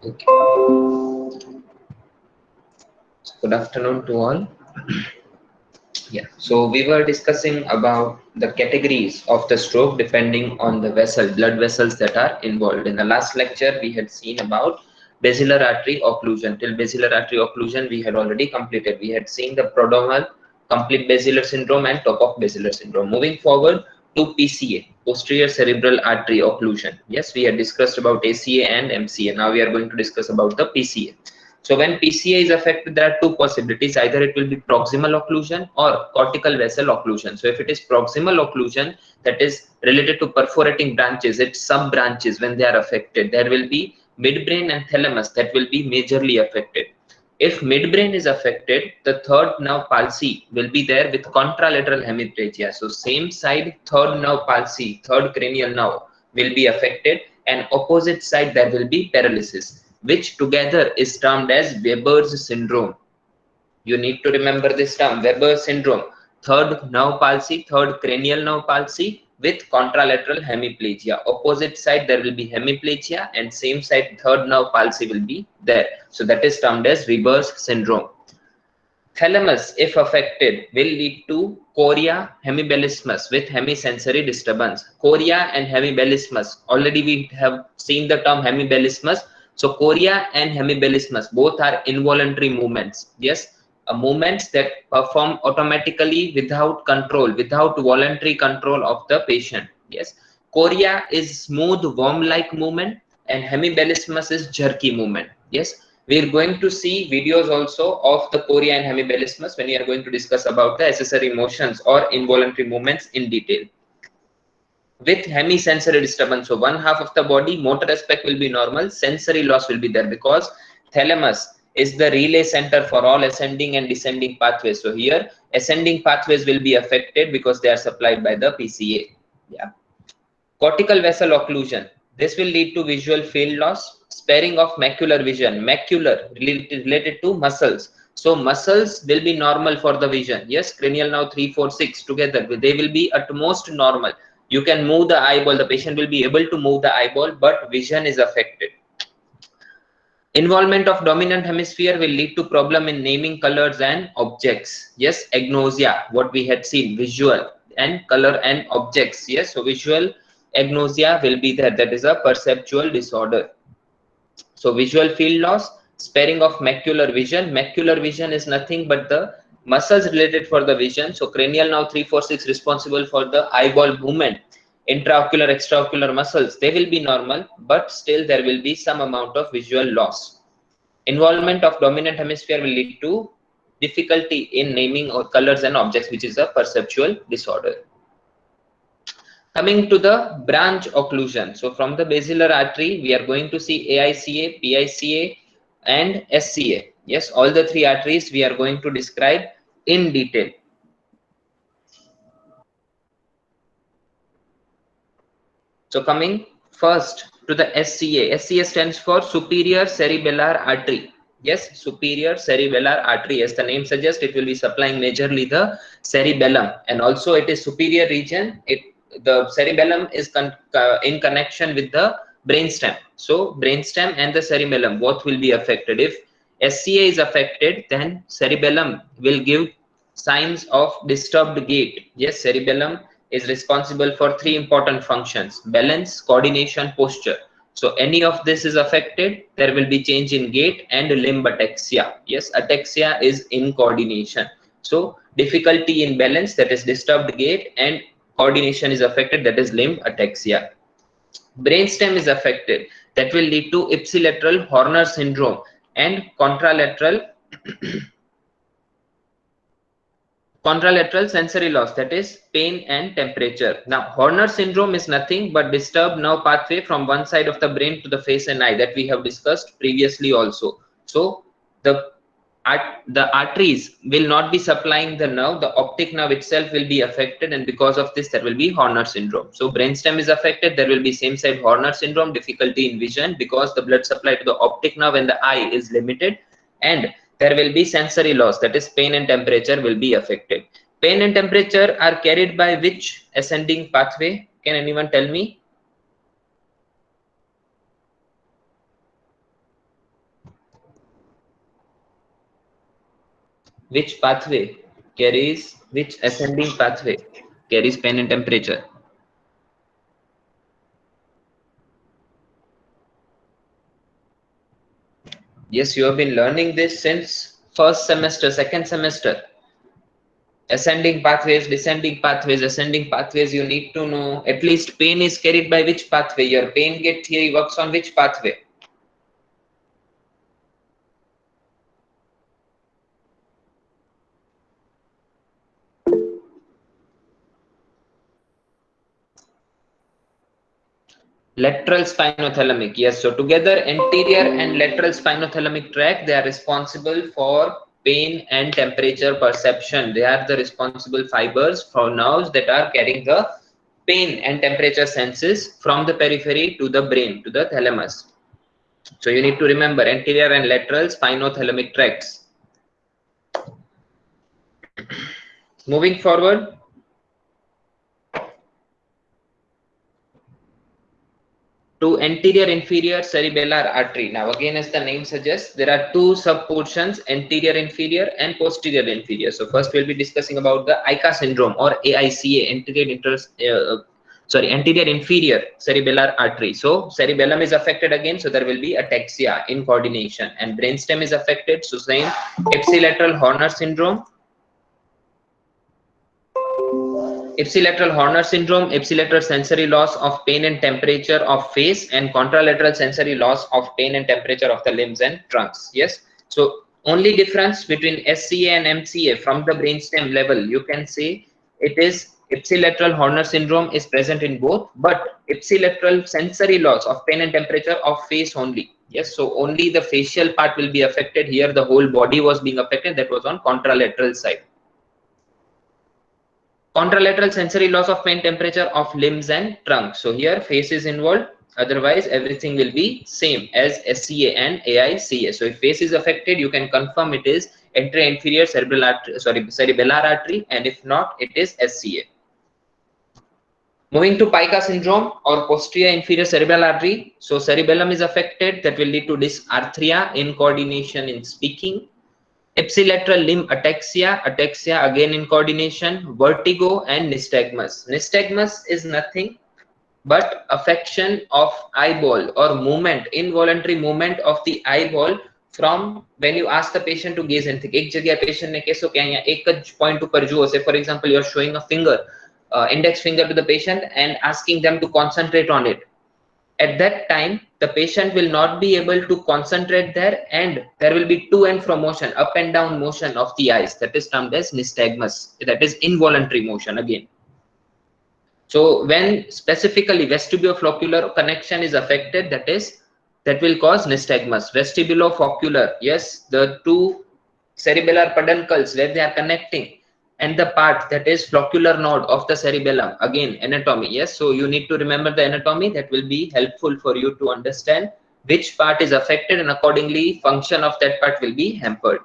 Okay. Good afternoon to all. Yeah, so we were discussing about the categories of the stroke depending on the blood vessels that are involved. In the last lecture, we had seen about basilar artery occlusion. Till basilar artery occlusion, we had already completed. We had seen the prodromal, complete basilar syndrome, and top of basilar syndrome. Moving forward to PCA, posterior cerebral artery occlusion. Yes, we had discussed about ACA and MCA. Now we are going to discuss about the PCA. So when PCA is affected, there are two possibilities. Either it will be proximal occlusion or cortical vessel occlusion. So if it is proximal occlusion, that is related to perforating branches, its sub branches, when they are affected, there will be midbrain and thalamus that will be majorly affected. If midbrain is affected, the third nerve palsy will be there with contralateral hemiplegia. So same side, third nerve palsy, third cranial nerve will be affected, and opposite side there will be paralysis, which together is termed as Weber's syndrome. You need to remember this term, Weber's syndrome. Third nerve palsy, third cranial nerve palsy with contralateral hemiplegia. Opposite side there will be hemiplegia, and same side third nerve palsy will be there. So that is termed as Weber's syndrome. Thalamus, if affected, will lead to chorea hemibellismus with hemisensory disturbance. Chorea and hemibellismus. Already we have seen the term hemibellismus. So chorea and hemibellismus both are involuntary movements. Yes, movements that perform automatically without control, without voluntary control of the patient. Yes, chorea is smooth worm-like movement, and hemibellismus is jerky movement. Yes. We are going to see videos also of the chorea and hemibellismus when we are going to discuss about the accessory motions or involuntary movements in detail. With hemisensory disturbance, so one half of the body, motor aspect will be normal, sensory loss will be there because thalamus is the relay center for all ascending and descending pathways. So here ascending pathways will be affected because they are supplied by the PCA. Yeah. Cortical vessel occlusion. This will lead to visual field loss, sparing of macular vision. Macular related to muscles. So muscles will be normal for the vision. Yes, cranial nerve 3, 4, 6 together. They will be at most normal. You can move the eyeball. The patient will be able to move the eyeball, but vision is affected. Involvement of dominant hemisphere will lead to problem in naming colors and objects. Yes, agnosia, what we had seen, visual and color and objects. Yes, so visual agnosia will be there. That is a perceptual disorder. So visual field loss, sparing of macular vision. Macular vision is nothing but the muscles related for the vision. So cranial nerve 3, 4, 6 responsible for the eyeball movement. Intraocular, extraocular muscles, they will be normal, but still there will be some amount of visual loss. Involvement of dominant hemisphere will lead to difficulty in naming or colors and objects, which is a perceptual disorder. Coming to the branch occlusion. So from the basilar artery, we are going to see AICA, PICA, and SCA. Yes, all the three arteries we are going to describe in detail. So coming first to the SCA. SCA stands for superior cerebellar artery. Yes, superior cerebellar artery. As the name suggests, it will be supplying majorly the cerebellum, and also it is superior region. The cerebellum is in connection with the brainstem. So brainstem and the cerebellum both will be affected. If SCA is affected, then cerebellum will give signs of disturbed gait. Yes, cerebellum is responsible for three important functions: balance, coordination, posture. So any of this is affected, there will be change in gait and limb ataxia. Yes, ataxia is incoordination. So difficulty in balance, that is disturbed gait, and coordination is affected, that is limb ataxia. Brainstem is affected, that will lead to ipsilateral Horner syndrome and contralateral sensory loss, that is pain and temperature. Now Horner syndrome is nothing but disturbed nerve pathway from one side of the brain to the face and eye, that we have discussed previously also. So the arteries will not be supplying the nerve, the optic nerve itself will be affected, and because of this there will be Horner syndrome. So brainstem is affected, there will be same side Horner syndrome, difficulty in vision because the blood supply to the optic nerve and the eye is limited, and there will be sensory loss, that is pain and temperature will be affected. Pain and temperature are carried by which ascending pathway? Can anyone tell me? Which pathway carries, which ascending pathway carries pain and temperature? Yes, you have been learning this since first semester, second semester. Ascending pathways, descending pathways, ascending pathways, you need to know at least pain is carried by which pathway. Your pain gate theory works on which pathway? Lateral spinothalamic. Yes, so together anterior and lateral spinothalamic tract, they are responsible for pain and temperature perception. They are the responsible fibers for nerves that are carrying the pain and temperature senses from the periphery to the brain, to the thalamus. So you need to remember anterior and lateral spinothalamic tracts. Moving forward, to anterior inferior cerebellar artery. Now again, as the name suggests, there are two subportions, anterior inferior and posterior inferior. So first we'll be discussing about the ICA syndrome or AICA, anterior inferior cerebellar artery. So cerebellum is affected again, so there will be ataxia, incoordination, and brainstem is affected, so same. Ipsilateral Horner syndrome, ipsilateral Horner syndrome, ipsilateral sensory loss of pain and temperature of face, and contralateral sensory loss of pain and temperature of the limbs and trunks. Yes. So only difference between SCA and MCA from the brainstem level, you can say it is ipsilateral Horner syndrome is present in both, but ipsilateral sensory loss of pain and temperature of face only. Yes. So only the facial part will be affected. Here the whole body was being affected. That was on contralateral side. Contralateral sensory loss of pain temperature of limbs and trunk. So here face is involved. Otherwise, everything will be same as SCA and AICA. So if face is affected, you can confirm it is anterior inferior cerebellar artery, and if not, it is SCA. Moving to pica syndrome or posterior inferior cerebral artery. So cerebellum is affected. That will lead to dysarthria, incoordination in speaking. Ipsilateral limb ataxia, ataxia again incoordination, vertigo, and nystagmus. Nystagmus is nothing but affection of eyeball or movement, involuntary movement of the eyeball from when you ask the patient to gaze and think. एक जगह patient ने कैसे क्या यहाँ एक ज point ऊपर जुओ से, for example, you are showing a finger, index finger to the patient and asking them to concentrate on it. At that time, the patient will not be able to concentrate there, and there will be to and fro motion, up and down motion of the eyes. That is termed as nystagmus. That is involuntary motion again. So when specifically vestibulofloccular connection is affected, that will cause nystagmus. Vestibulofloccular, yes, the two cerebellar peduncles where they are connecting, and the part that is floccular node of the cerebellum, again anatomy. Yes, so you need to remember the anatomy. That will be helpful for you to understand which part is affected, and accordingly function of that part will be hampered.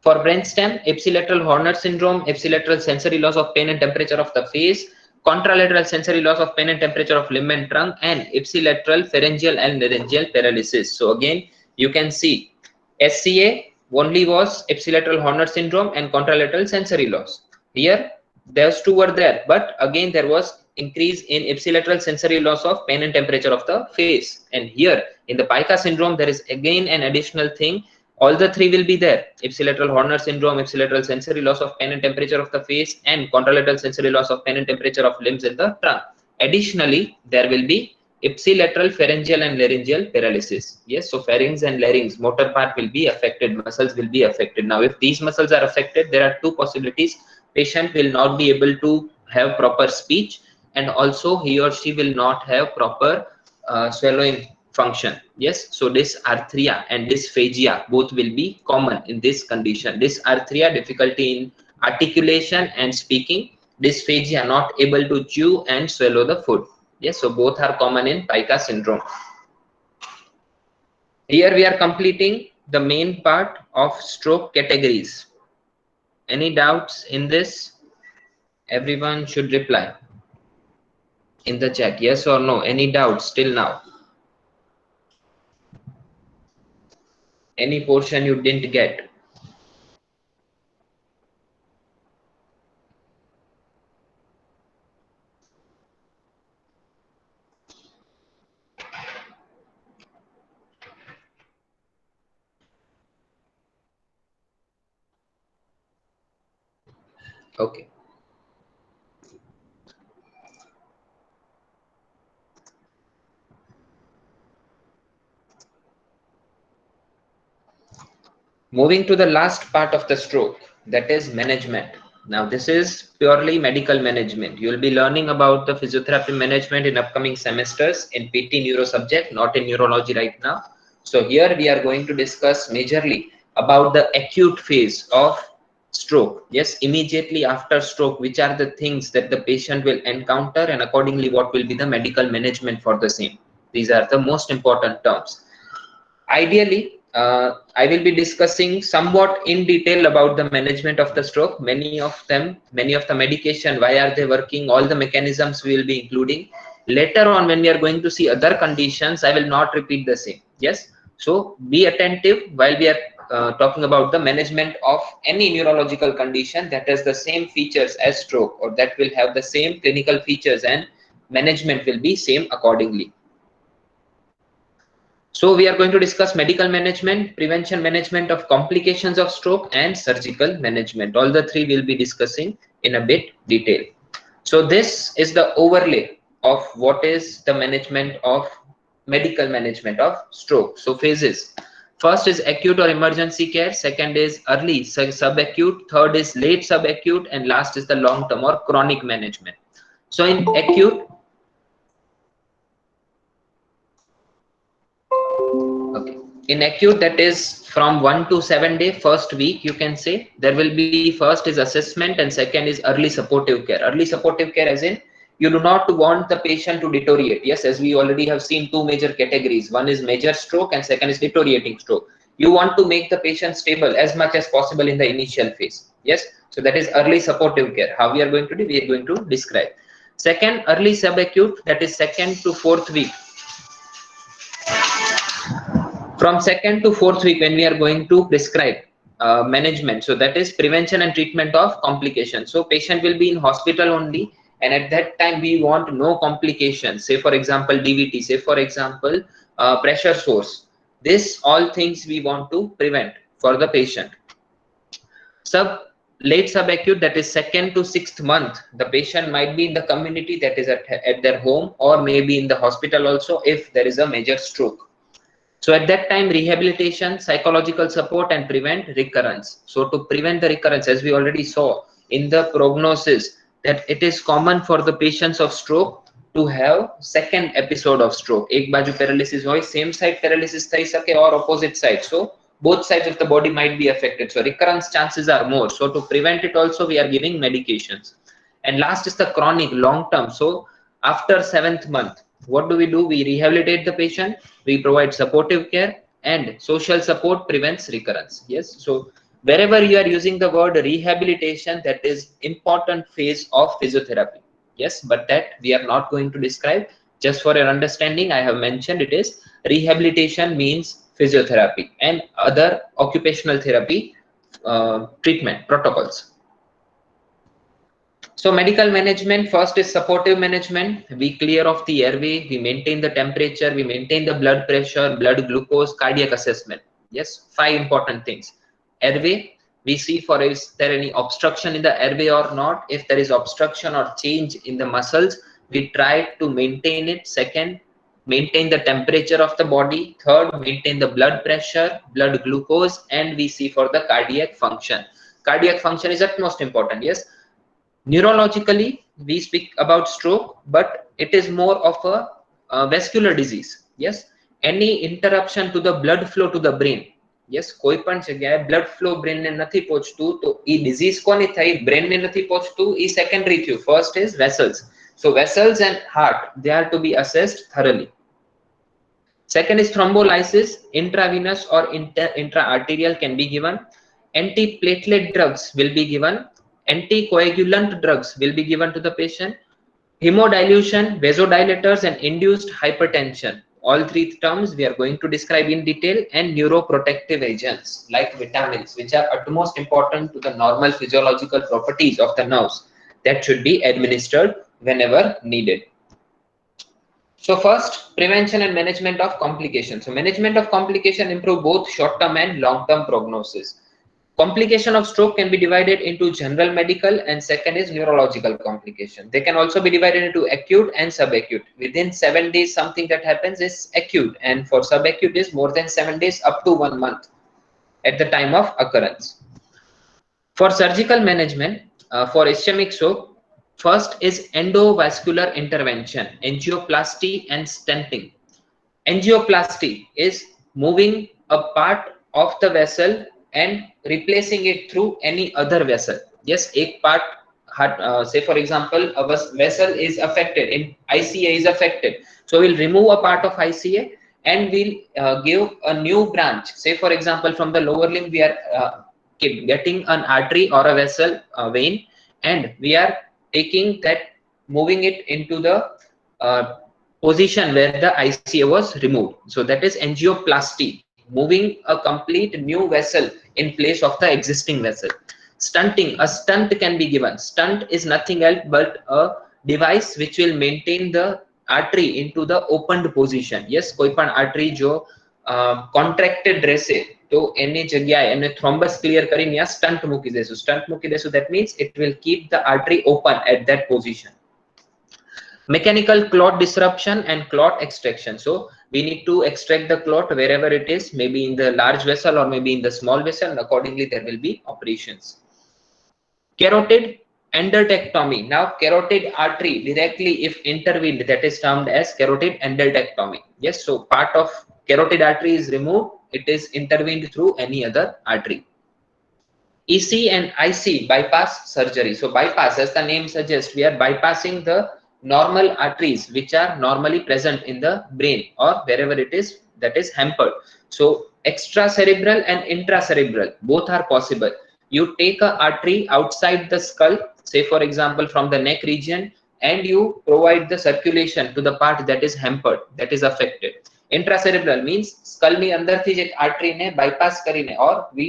For brainstem, ipsilateral Horner syndrome, ipsilateral sensory loss of pain and temperature of the face, contralateral sensory loss of pain and temperature of limb and trunk, and ipsilateral pharyngeal and laryngeal paralysis. So again, you can see SCA only was ipsilateral Horner syndrome and contralateral sensory loss. Here, those two were there, but again there was increase in ipsilateral sensory loss of pain and temperature of the face. And here in the pica syndrome, there is again an additional thing. All the three will be there: ipsilateral Horner syndrome, ipsilateral sensory loss of pain and temperature of the face, and contralateral sensory loss of pain and temperature of limbs in the trunk. Additionally, there will be ipsilateral pharyngeal and laryngeal paralysis. Yes, so pharynx and larynx, motor part will be affected, muscles will be affected. Now, if these muscles are affected, there are two possibilities. Patient will not be able to have proper speech, and also he or she will not have proper swallowing function. Yes, so dysarthria and dysphagia both will be common in this condition. Dysarthria, difficulty in articulation and speaking; dysphagia, not able to chew and swallow the food. Yes, so both are common in pica syndrome. Here we are completing the main part of stroke categories. Any doubts in this? Everyone should reply in the chat, yes or no. Any doubts till now? Any portion you didn't get? Okay. Moving to the last part of the stroke, that is management. Now, this is purely medical management. You will be learning about the physiotherapy management in upcoming semesters in PT Neuro subject, not in neurology right now. So here we are going to discuss majorly about the acute phase of stroke. Yes, immediately after stroke, which are the things that the patient will encounter, and accordingly what will be the medical management for the same. These are the most important terms. Ideally, I will be discussing somewhat in detail about the management of the stroke. Many of the medication, why are they working, all the mechanisms we will be including. Later on, when we are going to see other conditions, I will not repeat the same. Yes. So be attentive while we are talking about the management of any neurological condition that has the same features as stroke, or that will have the same clinical features, and management will be same accordingly. So we are going to discuss medical management, prevention management of complications of stroke, and surgical management. All the three we'll be discussing in a bit detail. So this is the overlay of what is the management of medical management of stroke. So phases. First is acute or emergency care. Second is early subacute. Third is late subacute, and last is the long-term or chronic management. So in acute, okay. In acute, that is from 1 to 7 day, first week, you can say there will be first is assessment and second is early supportive care. Early supportive care as in you do not want the patient to deteriorate. Yes, as we already have seen two major categories. One is major stroke and second is deteriorating stroke. You want to make the patient stable as much as possible in the initial phase. Yes, so that is early supportive care. How we are going to do? We are going to describe. Second, early subacute, that is second to fourth week. From second to fourth week, when we are going to prescribe management, so that is prevention and treatment of complications. So patient will be in hospital only, and at that time we want no complications. Say for example DVT, say for example pressure source. This all things we want to prevent for the patient. Late subacute, that is second to sixth month, the patient might be in the community, that is at their home, or maybe in the hospital also if there is a major stroke. So at that time, rehabilitation, psychological support, and prevent recurrence. So to prevent the recurrence, as we already saw in the prognosis, that it is common for the patients of stroke to have second episode of stroke. Ek baju paralysis hoy, same side paralysis thai sake or opposite side. So both sides of the body might be affected. So recurrence chances are more. So to prevent it also, we are giving medications. And last is the chronic, long term. So after 7th month, what do? We rehabilitate the patient, we provide supportive care, and social support prevents recurrence. Yes, so wherever you are using the word rehabilitation, that is important phase of physiotherapy. Yes, but that we are not going to describe. Just for your understanding, I have mentioned it is rehabilitation means physiotherapy and other occupational therapy treatment protocols. So medical management, first is supportive management. We clear off the airway, we maintain the temperature, we maintain the blood pressure, blood glucose, cardiac assessment. Yes, 5 important things. Airway, we see for is there any obstruction in the airway or not. If there is obstruction or change in the muscles, we try to maintain it. Second, maintain the temperature of the body. Third, maintain the blood pressure, blood glucose, and we see for the cardiac function. Cardiac function is utmost important. Yes, neurologically we speak about stroke, but it is more of a vascular disease. Yes, any interruption to the blood flow to the brain. Yes, કોઈ પણ જગ્યાએ blood flow brain ને નથી પહોંચતું તો એ disease કોની થઈ, brain ને નથી પહોંચતું, એ secondary થયું. First is vessels. So vessels and heart, they are to be assessed thoroughly. Second is thrombolysis, intravenous or intra-arterial can be given. Antiplatelet drugs will be given. Anticoagulant drugs will be given to the patient. Hemodilution, vasodilators and induced hypertension. All three terms we are going to describe in detail, and neuroprotective agents like vitamins, which are utmost important to the normal physiological properties of the nerves, that should be administered whenever needed. So first, prevention and management of complications. So management of complication improve both short-term and long-term prognosis. Complication of stroke can be divided into general medical, and second is neurological complication. They can also be divided into acute and subacute. Within 7 days, something that happens is acute, and for subacute is more than 7 days up to 1 month at the time of occurrence. For surgical management, for ischemic stroke, first is endovascular intervention, angioplasty and stenting. Angioplasty is moving a part of the vessel and replacing it through any other vessel. Yes, एक part, say for example, a vessel is affected, in ICA is affected. So we'll remove a part of ICA and we'll give a new branch. Say for example, from the lower limb, we are getting an artery or a vessel, vein, and we are taking that, moving it into the position where the ICA was removed. So that is angioplasty, moving a complete new vessel in place of the existing vessel. Stunting, a stunt can be given. Stunt is nothing else but a device which will maintain the artery into the opened position. Yes, कोई पण artery जो contracted રહેશે તો એની જગ્યાએ એને thrombus clear કરીને આ stunt મૂકી દેશું. Stunt મૂકી દેશું, that means it will keep the artery open at that position. Mechanical clot disruption and clot extraction. So we need to extract the clot wherever it is, maybe in the large vessel or maybe in the small vessel, and accordingly there will be operations. Carotid endarterectomy. Now carotid artery directly if intervened, that is termed as carotid endarterectomy. Yes, so part of carotid artery is removed, it is intervened through any other artery. EC and IC, bypass surgery. So bypass, as the name suggests, we are bypassing the normal arteries which are normally present in the brain or wherever it is that is hampered. So extracerebral and intracerebral, both are possible. You take a artery outside the skull, say for example from the neck region, and you provide the circulation to the part that is hampered, that is affected. Intracerebral means skull ni andar thi ek artery ne bypass karine, or we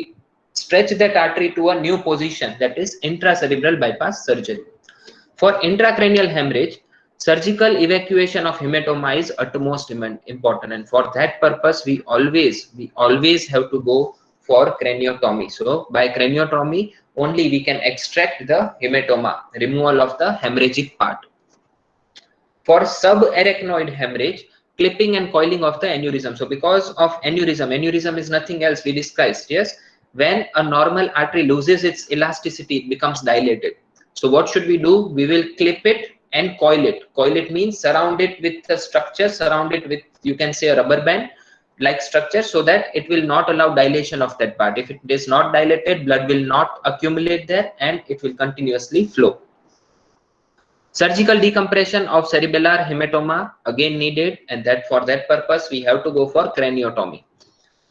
stretch that artery to a new position, that is intracerebral bypass surgery. For intracranial hemorrhage, surgical evacuation of hematoma is utmost important, and for that purpose we always have to go for craniotomy. So by craniotomy only we can extract the hematoma, removal of the hemorrhagic part. For subarachnoid hemorrhage, clipping and coiling of the aneurysm. So because of aneurysm is nothing else, we discussed, yes, when a normal artery loses its elasticity, it becomes dilated. So what should we do? We will clip it and coil it. Coil it means surround it with the structure, surround it with, you can say, a rubber band like structure, so that it will not allow dilation of that part. If it is not dilated, blood will not accumulate there and it will continuously flow. Surgical decompression of cerebellar hematoma again needed, and that for that purpose we have to go for craniotomy.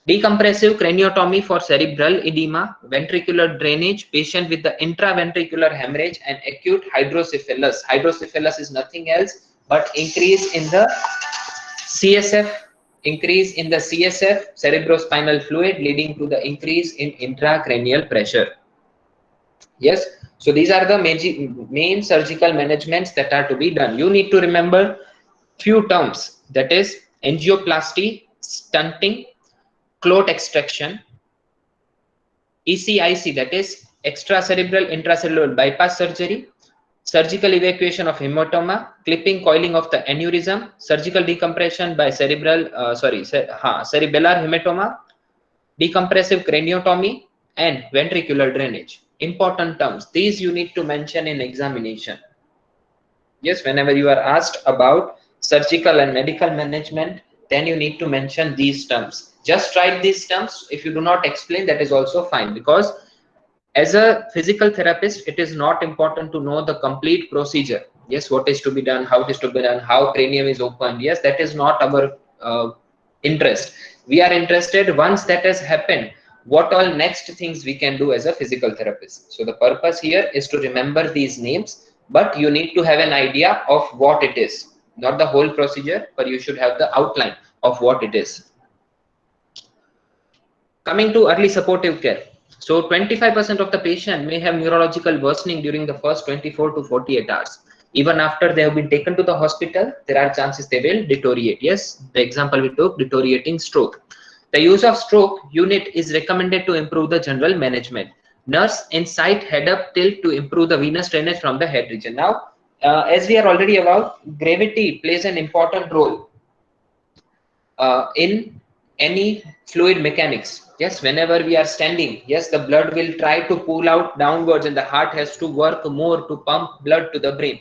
Decompressive craniotomy for cerebral edema, ventricular drainage, patient with the intraventricular hemorrhage and acute hydrocephalus. Hydrocephalus is nothing else but increase in the CSF, cerebrospinal fluid, leading to the increase in intracranial pressure. Yes, so these are the main surgical managements that are to be done. You need to remember few terms, that is angioplasty, stunting, clot extraction, ECIC, that is extracerebral intracellular bypass surgery, surgical evacuation of hematoma, clipping, coiling of the aneurysm, surgical decompression by cerebellar hematoma, decompressive craniotomy, and ventricular drainage. Important terms, these you need to mention in examination. Yes, whenever you are asked about surgical and medical management, then you need to mention these terms. Just write these terms. If you do not explain, that is also fine, because as a physical therapist, it is not important to know the complete procedure. Yes, what is to be done, how it is to be done, how cranium is opened. Yes, that is not our interest. We are interested once that has happened, what all next things we can do as a physical therapist. So the purpose here is to remember these names, but you need to have an idea of what it is, not the whole procedure, but you should have the outline of what it is. Coming to early supportive care. So 25% of the patient may have neurological worsening during the first 24 to 48 hours. Even after they have been taken to the hospital, there are chances they will deteriorate. Yes, the example we took, deteriorating stroke. The use of stroke unit is recommended to improve the general management. Nurse incite head up tilt to improve the venous drainage from the head region. Now, as we are already about, gravity plays an important role in any fluid mechanics. Yes, whenever we are standing, yes, the blood will try to pull out downwards and the heart has to work more to pump blood to the brain.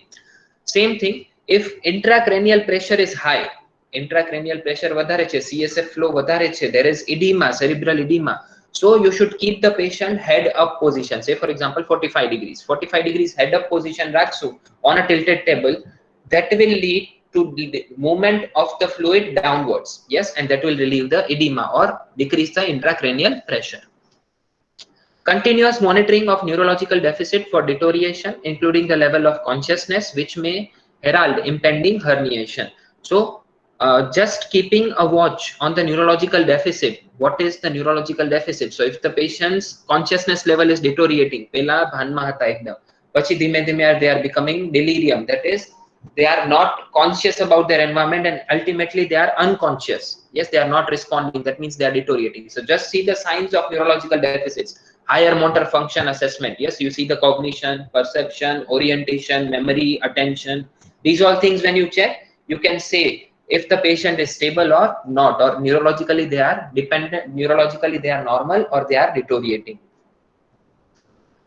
Same thing, if intracranial pressure is high, intracranial pressure વધારે છે, CSF flow વધારે છે, there is edema, cerebral edema, so you should keep the patient head up position. Say for example 45 degrees, 45 degrees head up position રાખશું on a tilted table, that will lead to the movement of the fluid downwards. Yes, and that will relieve the edema or decrease the intracranial pressure. Continuous monitoring of neurological deficit for deterioration, including the level of consciousness, which may herald impending herniation. So just keeping a watch on the neurological deficit. What is the neurological deficit? So if the patient's consciousness level is deteriorating, pela bhanma hata ekdam, pachi dhime dhime they are becoming delirium, that is they are not conscious about their environment and ultimately they are unconscious. Yes, they are not responding, that means they are deteriorating. So just see the signs of neurological deficits. Higher motor function assessment, yes, you see the cognition, perception, orientation, memory, attention, these all things when you check, you can say if the patient is stable or not, or neurologically they are dependent, neurologically they are normal or they are deteriorating.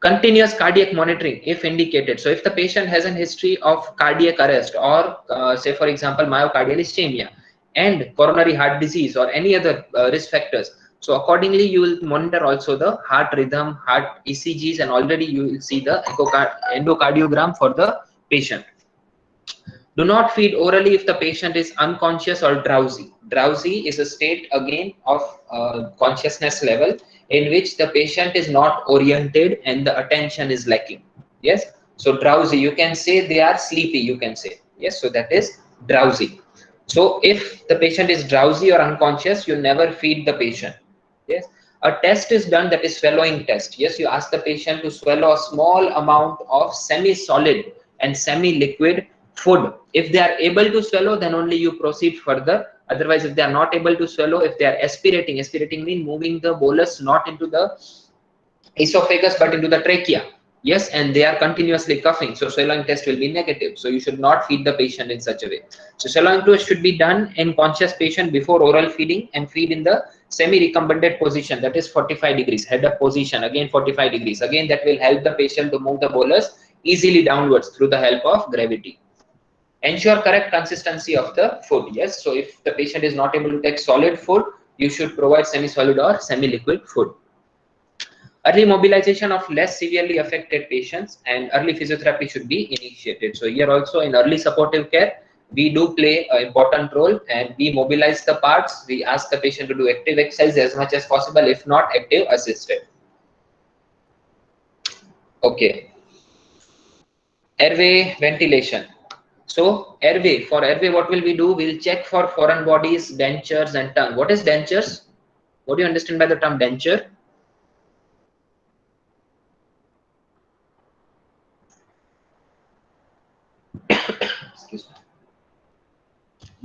Continuous cardiac monitoring if indicated. So if the patient has an history of cardiac arrest or say for example myocardial ischemia and coronary heart disease or any other risk factors, so accordingly you will monitor also the heart rhythm, heart ECGs, and already you will see the endocardiogram for the patient. Do not feed orally if the patient is unconscious or drowsy. Drowsy is a state again of consciousness level in which the patient is not oriented and the attention is lacking. Yes, so drowsy, you can say they are sleepy, you can say. Yes, so that is drowsy. So if the patient is drowsy or unconscious, you never feed the patient. Yes, a test is done, that is swallowing test. Yes, you ask the patient to swallow a small amount of semi-solid and semi-liquid food. If they are able to swallow, then only you proceed further. Otherwise, if they are not able to swallow, if they are aspirating, aspirating means moving the bolus not into the esophagus but into the trachea. Yes, and they are continuously coughing, so swallowing test will be negative. So you should not feed the patient in such a way. So swallowing test should be done in conscious patient before oral feeding, and feed in the semi-recumbent position, that is 45 degrees head up position, again 45 degrees, again that will help the patient to move the bolus easily downwards through the help of gravity. Ensure correct consistency of the food. Yes, so if the patient is not able to take solid food, you should provide semi-solid or semi-liquid food. Early mobilization of less severely affected patients and early physiotherapy should be initiated. So here also in early supportive care, we do play an important role and we mobilize the parts. We ask the patient to do active exercise as much as possible, if not active assisted. Okay. Airway ventilation. So airway, for airway what will we do? We'll check for foreign bodies, dentures and tongue. What is dentures? What do you understand by the term denture? Excuse me.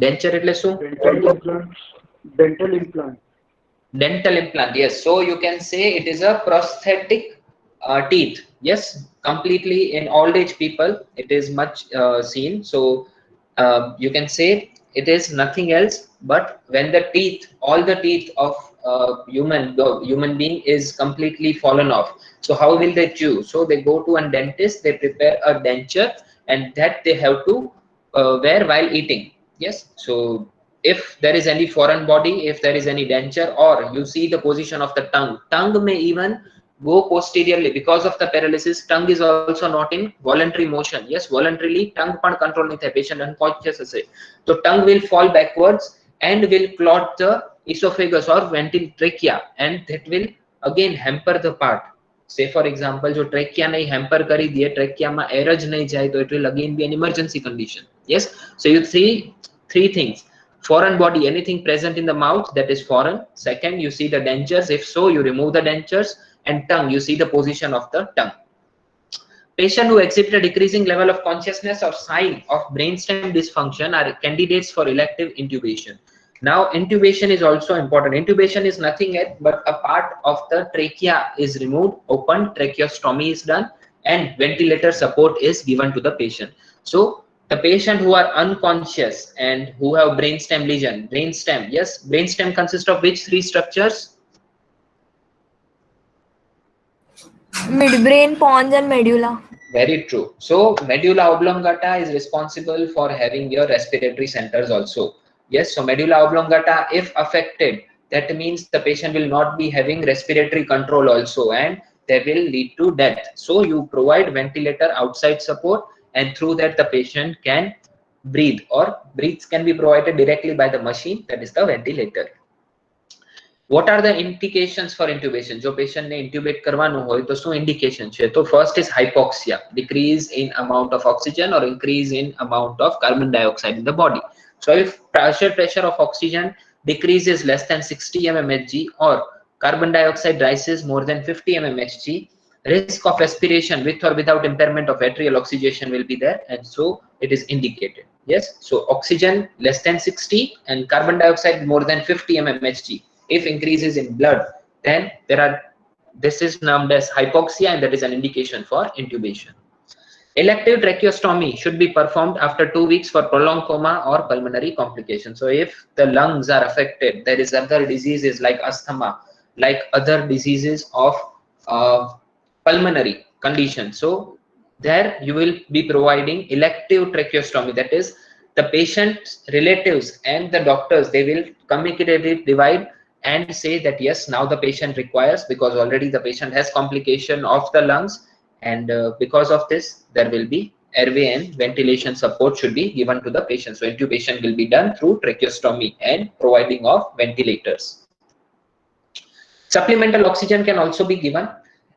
Denture એટલે શું? Dental implant. Dental implant, yes. So you can say it is a prosthetic teeth. Yes, completely in old age people it is much seen. So you can say it is nothing else but when the teeth, all the teeth of human being is completely fallen off. So how will they chew? So they go to a dentist, they prepare a denture and that they have to wear while eating. Yes, so if there is any foreign body, if there is any denture, or you see the position of the tongue may even go posteriorly because of the paralysis. Tongue is also not in voluntary motion. Yes, voluntarily tongue પણ control નહીં થાય, patient unconscious હશે, so tongue will fall backwards and will clot the esophagus or trachea, and that will again hamper the part. Say for example, जो trachea नहीं hamper करी दिए, trachea में air ज नहीं जाए, तो it will again be an emergency condition. Yes, so you see three things: foreign body, anything present in the mouth that is foreign. Second, you see the dentures, if so you remove the dentures, and tongue, you see the position of the tongue. Patient who exhibit a decreasing level of consciousness or sign of brainstem dysfunction are candidates for elective intubation. Now, intubation is also important. Intubation is nothing else but a part of the trachea is removed, opened, tracheostomy is done, and ventilator support is given to the patient. So, the patient who are unconscious and who have brainstem lesion, brainstem, yes, brainstem consists of which three structures? Midbrain, pons, and medulla. Very true. So medulla oblongata is responsible for having your respiratory centers also. Yes, so medulla oblongata, if affected, that means the patient will not be having respiratory control also, and they will lead to death. So you provide ventilator outside support, and through that the patient can breathe, or breaths can be provided directly by the machine, that is the ventilator. What are the indications for intubation? जो patient ने intubate करवानो होय तो શું indication છે? तो first is hypoxia, decrease in amount of oxygen or increase in amount of carbon dioxide in the body. So if pressure of oxygen decreases less than 60 mmHg or carbon dioxide rises more than 50 mmHg, risk of aspiration with or without impairment of atrial oxygenation will be there, and so it is indicated. Yes, so oxygen less than 60 and carbon dioxide more than 50 mmHg. If increases in blood, then this is termed as hypoxia, and that is an indication for intubation. Elective tracheostomy should be performed after 2 weeks for prolonged coma or pulmonary complications. So if the lungs are affected, there is other diseases like asthma, like other diseases of pulmonary conditions. So there you will be providing elective tracheostomy, that is the patient's relatives and the doctors, they will communicatively divide and say that yes, now the patient requires, because already the patient has complication of the lungs, and because of this there will be airway and ventilation support should be given to the patient. So intubation will be done through tracheostomy and providing of ventilators. Supplemental oxygen can also be given.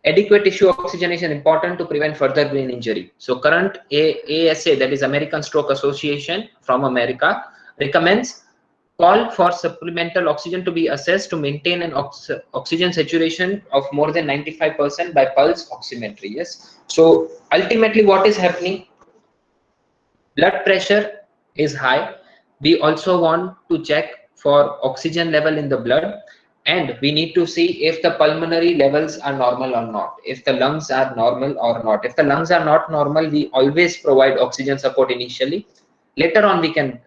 Adequate tissue oxygenation is important to prevent further brain injury. So current ASA, that is American Stroke Association from America, recommends call for supplemental oxygen to be assessed to maintain an oxygen saturation of more than 95% by pulse oximetry. Yes, so ultimately what is happening, blood pressure is high, we also want to check for oxygen level in the blood, and we need to see if the pulmonary levels are normal or not, if the lungs are normal or not. If the lungs are not normal, we always provide oxygen support initially. Later on we can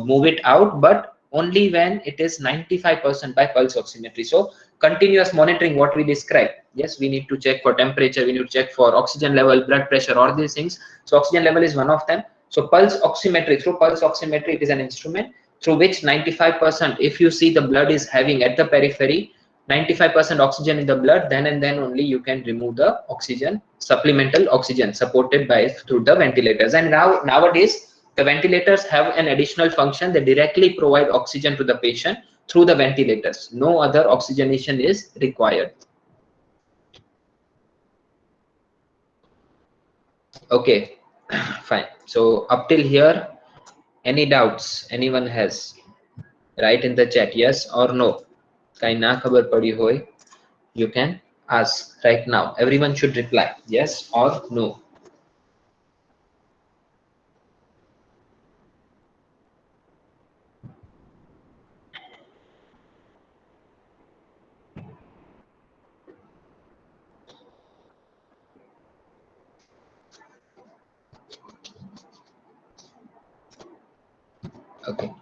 move it out, but only when it is 95% by pulse oximetry. So continuous monitoring, what we described. Yes, we need to check for temperature, we need to check for oxygen level, blood pressure, all these things. So oxygen level is one of them. So pulse oximetry, through pulse oximetry, it is an instrument through which 95%, if you see the blood is having at the periphery 95% oxygen in the blood, then and then only you can remove the oxygen, supplemental oxygen supported by through the ventilators. And nowadays the ventilators have an additional function, they directly provide oxygen to the patient through the ventilators. No other oxygenation is required. Okay, fine. So up till here, any doubts anyone has? Write in the chat yes or no. Kai na khabar padi hoy, you can ask right now. Everyone should reply yes or no. Okay.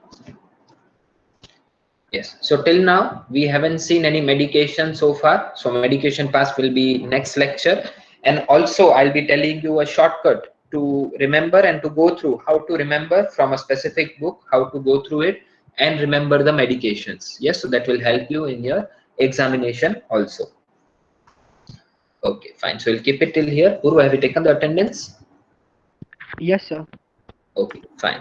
Yes, so till now we haven't seen any medication so far. So medication pass will be next lecture, and also I'll be telling you a shortcut to remember and to go through, how to remember from a specific book, how to go through it and remember the medications. Yes, so that will help you in your examination also. Okay, fine. So we'll keep it till here. Purva, have you taken the attendance? Yes, sir. Okay, fine.